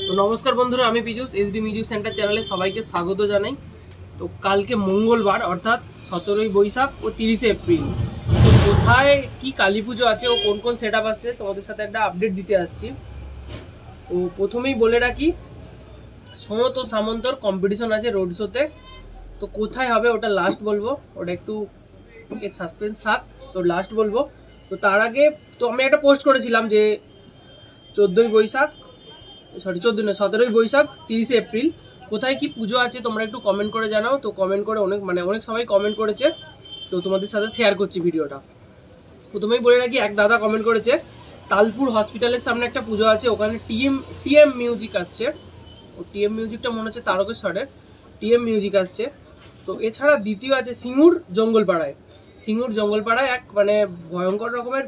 তো নমস্কার বন্ধুরা, আমি পীযূষ এসডি মিউজিক সেন্টার চ্যানেলে সবাইকে স্বাগত জানাই। তো কালকে মঙ্গলবার অর্থাৎ 17ই বৈশাখ ও 30শে এপ্রিল, তো কোথায় কি কালী পুজো আছে ও কোন কোন সেট আপ আসছে তোমাদের সাথে একটা আপডেট দিতে আসছি। তো প্রথমেই বলে রাখি, সোনত ও সামন্তর কম্পিটিশন আছে রোড শোতে। তো কোথায় হবে ওটা লাস্ট বলবো, ওটা একটু সাসপেন্স থাক, তো লাস্ট বলবো। তো তার আগে তো আমি একটা পোস্ট করেছিলাম যে 17ই বৈশাখ 30শে এপ্রিল কোথায় কি পুজো আছে তোমরা একটু কমেন্ট করে জানাও। তো কমেন্ট করে অনেক সবাই কমেন্ট করেছে, তো তোমাদের সাথে শেয়ার করছি ভিডিওটা। প্রথমেই বলে রাখি, এক দাদা কমেন্ট করেছে তালপুর হসপিটালের সামনে একটা পুজো আছে, ওখানে টিএম মিউজিক আসছে। ও টিএম মিউজিকটা মনে হচ্ছে তারকেশ্বরের, টিএম মিউজিক আসছে। তো এছাড়া দ্বিতীয় আছে সিঙ্গুর জঙ্গলপাড়ায় এক ভয়ঙ্কর রকমের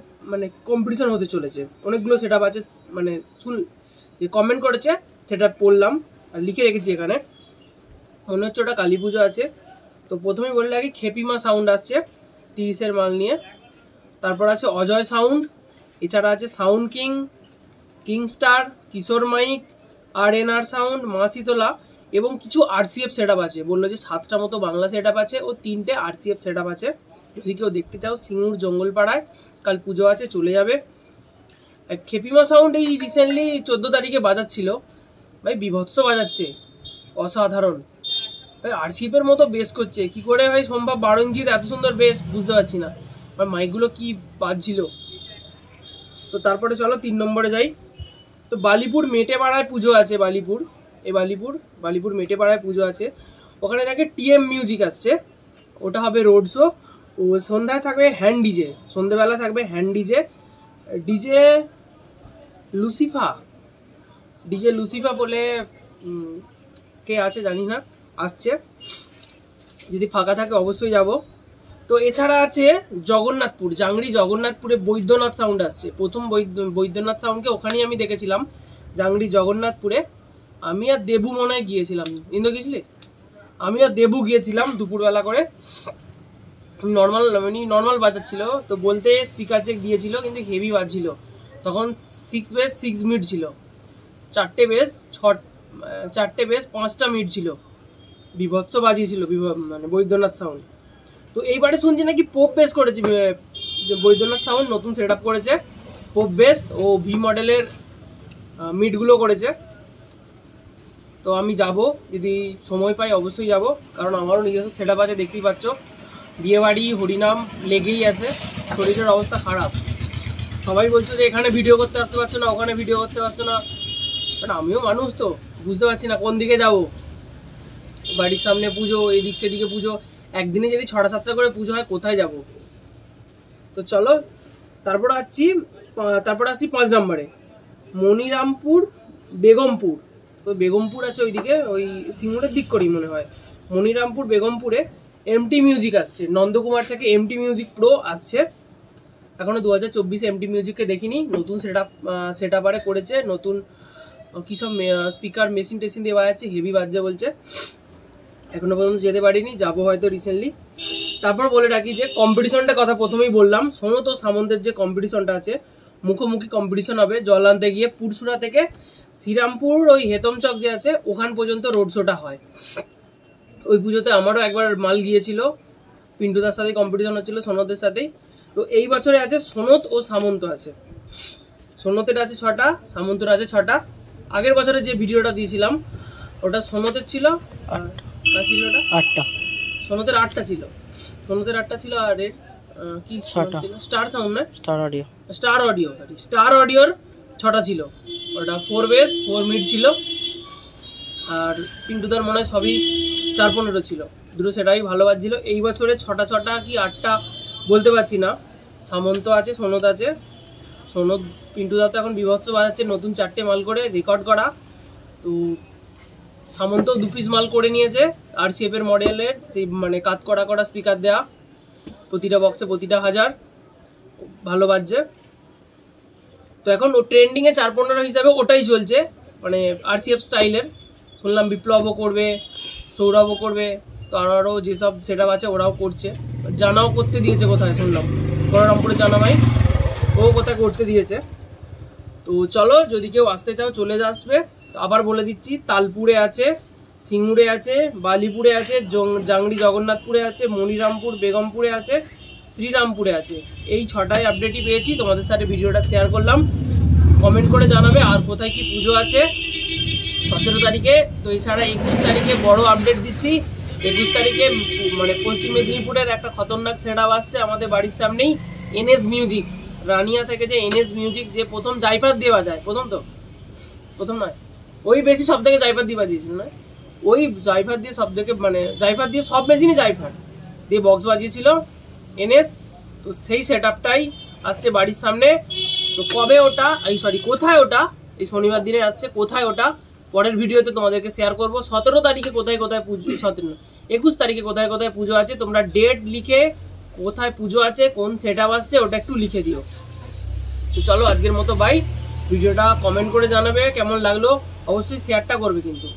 কম্পিটিশন হতে চলেছে। অনেকগুলো সেট আপ আছে, যে কমেন্ট করেছে সেটা পড়লাম আর লিখে রেখেছি এখানে। মনে হচ্ছে ওটা কালী পুজো আছে। তো প্রথমেই বলে রাখি, খেপিমা সাউন্ড আসছে 30-এর মাল নিয়ে। তারপর আছে অজয় সাউন্ড, এছাড়া আছে সাউন্ড কিং স্টার, কিশোর মাইক, RNR সাউন্ড, মা শীতলা এবং কিছু RCF সেট আপ আছে। বললো যে 7টা মতো বাংলা সেট আপ আছে ও 3টে RCF সেট আপ আছে। যদি কেউ দেখতে চাও, সিঙ্গুর জঙ্গলপাড়ায় কাল পুজো আছে, চলে যাবে। খেপিমা সাউন্ড এই রিসেন্টলি 14 তারিখে বাজাচ্ছিল, ভাই বিভৎস বাজাচ্ছে, অসাধারণ ভাই। RCF-এর মতো বেস করছে কি করে ভাই সম্ভব? 12 ইঞ্চির এত সুন্দর বেস বুঝতে পারছি না, ভাই মাইকগুলো কি বাজছিল। তো তারপরে চলো 3 নম্বরে যাই। তো বালিপুর মেটেপাড়ায় পুজো আছে, বালিপুর মেটেপাড়ায় পুজো আছে। ওখানে নাকি টিএম মিউজিক আসছে, ওটা হবে রোড শো। ও সন্ধ্যায় থাকবে হ্যান্ড ডিজে, সন্ধ্যেবেলা থাকবে হ্যান্ড ডিজে লুসিফা বলে কে আছে জানি না, আসছে। যদি ফাঁকা থাকে অবশ্যই যাব। তো এছাড়া আছে জগন্নাথপুরে বৈদ্যনাথ সাউন্ড আসছে। প্রথম বৈদ্যনাথ সাউন্ডকে ওখানেই আমি দেখেছিলাম, জাংরি জগন্নাথপুরে। আমি আর দেবু মনে হয় গিয়েছিলাম। ইন্দো গিয়েছিলি? আমি আর দেবু গিয়েছিলাম দুপুরবেলা করে। নর্মাল বাজাচ্ছিল, তো বলতে স্পিকার চেক দিয়েছিল কিন্তু হেভি বাজছিল। তখন 6 বেস 6 মিড ছিল, 4টে বেস 5টা মিড ছিল, বিভৎস বাজিয়েছিল বৈদ্যনাথ সাউন্ড। তো এইবারে শুনছি নাকি পোপ বেস করেছে বৈদ্যনাথ সাউন্ড, নতুন সেট আপ করেছে পোপ বেস ও ভি মডেলের মিডগুলো করেছে। তো আমি যাব, যদি সময় পাই অবশ্যই যাব, কারণ আমারও নিজস্ব সেট আপ আছে। দেখতেই পাচ্ছ, বিয়েবাড়ি হরিনাম লেগেই আছে, শরীরের অবস্থা খারাপ। সবাই বলছো যে এখানে ভিডিও করতে আসতে পারছো না, ওখানে ভিডিও করতে পারছো না, বাট আমিও মানুষ, তো বুঝতে পারছি না কোন দিকে যাব। বাড়ির সামনে পুজো, এদিক সেদিকে পুজো, একদিনে যদি 6টা-7টা করে পুজো হয় কোথায় যাব। তো চলো তারপর আসছি 5 নম্বরে, মনিরামপুর বেগমপুর। তো বেগমপুর আছে ওইদিকে, ওই সিঙ্গুরের দিক করেই মনে হয়। মনিরামপুর বেগমপুরে MT মিউজিক আসছে, নন্দকুমার থেকে MT মিউজিক প্রো আসছে। এখনো 2024-এ MT মিউজিককে দেখিনি, নতুন সেট আপ করেছে, নতুন কি সব স্পিকার মেশিন টেশিন দিয়ে বাজাচ্ছে, হেভি বাজছে বলছে। এখনো পর্যন্ত যেতে পারিনি, যাবো হয়তো রিসেন্টলি। তারপর বলে রাখি যে কম্পিটিশনটা কথা প্রথমেই বললাম, সোনত ও সামন্তের যে কম্পিটিশনটা আছে, মুখোমুখি কম্পিটিশন হবে। জল আনতে গিয়ে পুরসুরা থেকে শ্রীরামপুর ওই হেতম চক যে আছে ওখান পর্যন্ত রোড শোটা হয়। ওই পুজোতে আমারও একবার মাল গিয়েছিল, পিন্টুদার সাথে কম্পিটিশন হচ্ছিল সোনতের সাথেই। তো এই বছরে আছে সোনত ও সামন্ত আছে, সোনতের আছে 6টা, সামন্তের আছে 6টা। আগের বছরে যে ভিডিওটা দিয়েছিলাম ওটা সোনতের ছিল, আর ছিল ওটা 8টা, সোনতের 8টা ছিল, আর কি ছিল স্টার সাউন্ড না স্টার অডিওর 6টা ছিল। ওটা 4 বেস 4 মিড ছিল, আর পিন্টুদার মনে হয় সবই 4-15 ছিল, দুটো সেটাই ভালো বাজছিল। এই বছরে 6টা কি 8টা বলতে পারছি না। সামন্ত আছে, সোনত আছে। সোনত পিন্টুদা তো এখন বিভৎস বাজাচ্ছে, নতুন 4টে মাল করে রেকর্ড করা। তো সামন্ত 2 পিস মাল করে নিয়েছে RCF-এর মডেলের, সেই কাত করা স্পিকার দেওয়া, প্রতিটা বক্সে প্রতিটা 1000, ভালো বাজছে। তো এখন ও ট্রেন্ডিংয়ে 4-15 হিসাবে ওটাই চলছে, RCF স্টাইলের। শুনলাম বিপ্লবও করবে, সৌরভও করবে, তো আরও যেসব সেট আপ আছে ওরাও করছে। জানাও করতে দিয়েছে কোথায়, শুনলাম বলরামপুরে জানা ভাই, ও কোথায় করতে দিয়েছে। তো চলো, যদি কেউ আসতে চাও চলে আসবে। আবার বলে দিচ্ছি, তালপুরে আছে, সিঙ্গুরে আছে, বালিপুরে আছে, জাংড়ি জগন্নাথপুরে আছে, মনিরামপুর বেগমপুরে আছে, শ্রীরামপুরে আছে। এই 6টাই আপডেটই পেয়েছি, তোমাদের সাথে ভিডিওটা শেয়ার করলাম। কমেন্ট করে জানাবে আর কোথায় কি পুজো আছে 17 তারিখে। তো এছাড়া 21 তারিখে বড় আপডেট দিচ্ছি। 21 তারিখে মানে পশ্চিম মেদিনীপুরের একটা খতরনাক সেটআপ আসছে আমাদের বাড়ির সামনেই, এনএস মিউজিক, রানিয়া থেকে যে এনএস মিউজিক, যে প্রথম জাইফার দিয়ে বাজায়, প্রথম নয়, ওই বেশি সব থেকে জাইফার দিয়ে বাজিয়েছিল না, ওই জাইফার দিয়ে সব থেকে মানে জাইফার দিয়ে সব বেশি জাইফার দিয়ে বক্স বাজিয়েছিল এনএস। তো সেই সেটআপটাই আসছে বাড়ির সামনে। তো কবে ওটা, কোথায় ওটা, এই শনিবার দিনে আসছে, কোথায় ওটা পরের ভিডিওতে তোমাদেরকে শেয়ার করব। 17 তারিখে কোথায় কোথায় পুজো, 21 তারিখে কোথায় কোথায় পুজো আছে, তোমরা ডেট লিখে কোথায় পুজো আছে, কোন সেটআপ আসছে ওটা একটু লিখে দিও। তো চলো আজকের মতো বাই। ভিডিওটা কমেন্ট করে জানাবে কেমন লাগলো, অবশ্যই শেয়ারটা করবে কিন্তু।